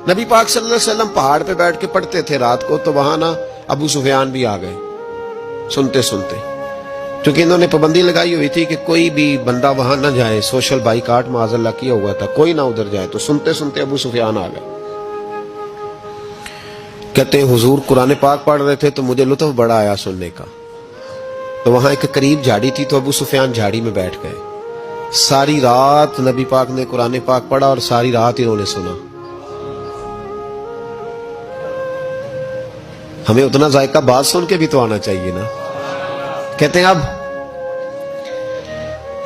نبی پاک صلی اللہ علیہ وسلم پہاڑ پہ بیٹھ کے پڑھتے تھے رات کو، تو وہاں نا ابو سفیان بھی آ گئے سنتے سنتے، کیونکہ انہوں نے پابندی لگائی ہوئی تھی کہ کوئی بھی بندہ وہاں نہ جائے، سوشل بائیکاٹ معاذ اللہ کیا ہوا تھا، کوئی نہ ادھر جائے، تو سنتے سنتے ابو سفیان آ گئے۔ کہتے ہیں حضور قرآن پاک پڑھ رہے تھے تو مجھے لطف بڑا آیا سننے کا، تو وہاں ایک قریب جھاڑی تھی، تو ابو سفیان جھاڑی میں بیٹھ گئے۔ ساری رات نبی پاک نے قرآن پاک پڑھا اور ساری رات انہوں نے سنا۔ ہمیں اتنا ذائقہ بات سن کے بھی تو آنا چاہیے نا۔ کہتے ہیں اب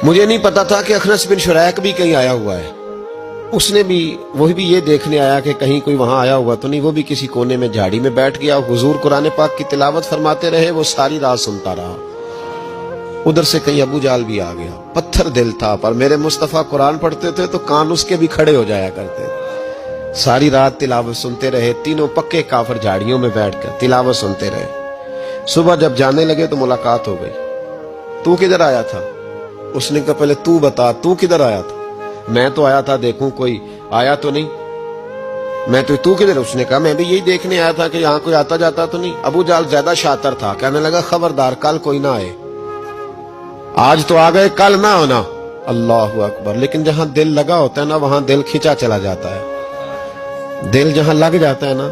مجھے نہیں پتا تھا کہ اخنس بن شریک بھی کہیں آیا ہوا ہے، اس نے بھی وہی بھی یہ دیکھنے آیا کہ کہیں کوئی وہاں آیا ہوا تو نہیں، وہ بھی کسی کونے میں جھاڑی میں بیٹھ گیا، حضور قرآن پاک کی تلاوت فرماتے رہے، وہ ساری رات سنتا رہا۔ ادھر سے کہیں ابو جال بھی آ گیا، پتھر دل تھا، پر میرے مصطفیٰ قرآن پڑھتے تھے تو کان اس کے بھی کھڑے ہو جایا کرتے تھے۔ ساری رات تلاوت سنتے رہے، تینوں پکے کافر جھاڑیوں میں بیٹھ کر تلاوت سنتے رہے۔ صبح جب جانے لگے تو ملاقات ہو گئی۔ تو کدھر آیا تھا؟ اس نے کہا پہلے تو بتا تو کدھر آیا تھا؟ میں تو آیا تھا دیکھوں کوئی آیا تو نہیں، میں تو کدھر؟ اس نے کہا میں بھی یہی دیکھنے آیا تھا کہ یہاں کوئی آتا جاتا تو نہیں۔ ابو جال زیادہ شاطر تھا، کہنے لگا خبردار کل کوئی نہ آئے، آج تو آ گئے کل نہ ہونا۔ اللہ اکبر! لیکن جہاں دل لگا ہوتا ہے نا وہاں دل کھینچا چلا جاتا ہے، دل جہاں لگ جاتا ہے نا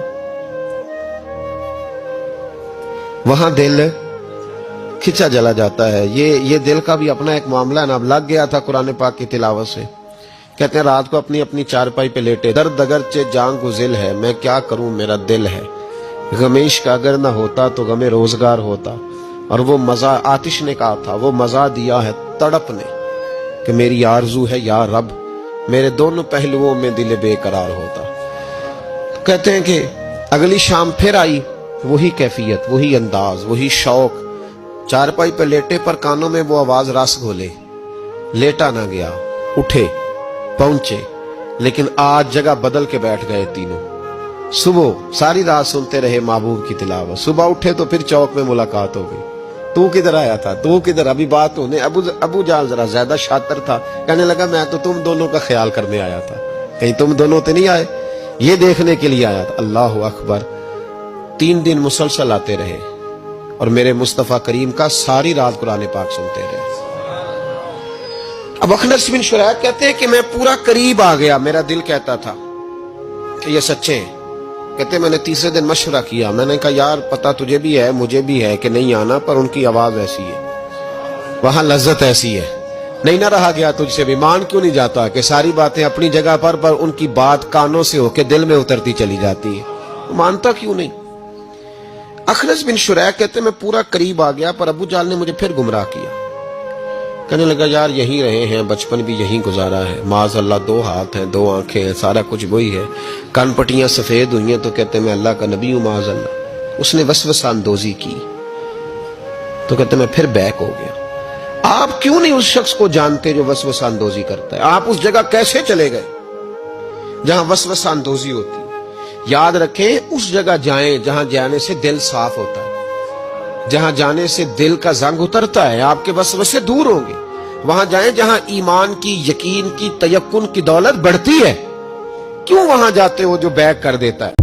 وہاں دل کھینچا چلا جاتا ہے۔ یہ دل کا بھی اپنا ایک معاملہ ہے نا۔ اب لگ گیا تھا قرآن پاک کی تلاوت سے۔ کہتے ہیں رات کو اپنی اپنی چارپائی پہ لیٹے، درد اگرچہ جان گزل ہے، میں کیا کروں میرا دل ہے، غمیش کا اگر نہ ہوتا تو غم روزگار ہوتا، اور وہ مزہ آتش نے کہا تھا، وہ مزہ دیا ہے تڑپ نے کہ میری آرزو ہے یا رب میرے دونوں پہلوؤں میں دل بے قرار ہوتا۔ کہتے ہیں کہ اگلی شام پھر آئی، وہی کیفیت، وہی انداز، وہی شوق، چارپائی پہ لیٹے پر کانوں میں وہ آواز رس گھولے، لیٹا نہ گیا، اٹھے پہنچے، لیکن آج جگہ بدل کے بیٹھ گئے تینوں۔ صبح ساری رات سنتے رہے محبوب کی تلاوت، صبح اٹھے تو پھر چوک میں ملاقات ہو گئی۔ تو کدھر آیا تھا؟ تو کدھر؟ ابھی بات ہونے۔ ابو جال ذرا زیادہ شاطر تھا، کہنے لگا میں تو تم دونوں کا خیال کرنے آیا تھا، کہیں تم دونوں تو نہیں آئے، یہ دیکھنے کے لیے آیا تھا۔ اللہ اکبر! 3 دن مسلسل آتے رہے اور میرے مصطفیٰ کریم کا ساری رات قرآن پاک سنتے رہے۔ اب اخنس بن شریک کہتے ہیں کہ میں پورا قریب آ گیا، میرا دل کہتا تھا کہ یہ سچے ہیں۔ کہتے ہیں میں نے تیسرے دن مشورہ کیا، میں نے کہا یار پتہ تجھے بھی ہے مجھے بھی ہے کہ نہیں آنا، پر ان کی آواز ایسی ہے، وہاں لذت ایسی ہے، نہیں نہ رہا گیا تجھ سے بھی۔ مان کیوں نہیں جاتا کہ ساری باتیں اپنی جگہ پر ان کی بات کانوں سے ہو کے دل میں اترتی چلی جاتی ہے، مانتا کیوں نہیں؟ اخنس بن شریک کہتے میں پورا قریب آ گیا، پر ابو جال نے مجھے پھر گمراہ کیا۔ کہنے لگا یار یہیں رہے ہیں، بچپن بھی یہیں گزارا ہے، معاذ اللہ 2 ہاتھ ہیں 2 آنکھیں ہیں، سارا کچھ وہی ہے، کان پٹیاں سفید ہوئی ہیں، تو کہتے میں اللہ کا نبی ہوں معاذ اللہ۔ اس نے وسوسہ اندوزی کی، تو کہتے میں پھر بیک ہو گیا۔ آپ کیوں نہیں اس شخص کو جانتے جو وسوسہ اندوزی کرتا ہے؟ آپ اس جگہ کیسے چلے گئے جہاں وسوسہ اندوزی ہوتی ہے؟ یاد رکھیں اس جگہ جائیں جہاں جانے سے دل صاف ہوتا ہے، جہاں جانے سے دل کا زنگ اترتا ہے، آپ کے وسوسے دور ہوں گے۔ وہاں جائیں جہاں ایمان کی، یقین کی، تیقن کی دولت بڑھتی ہے۔ کیوں وہاں جاتے ہو جو بیک کر دیتا ہے؟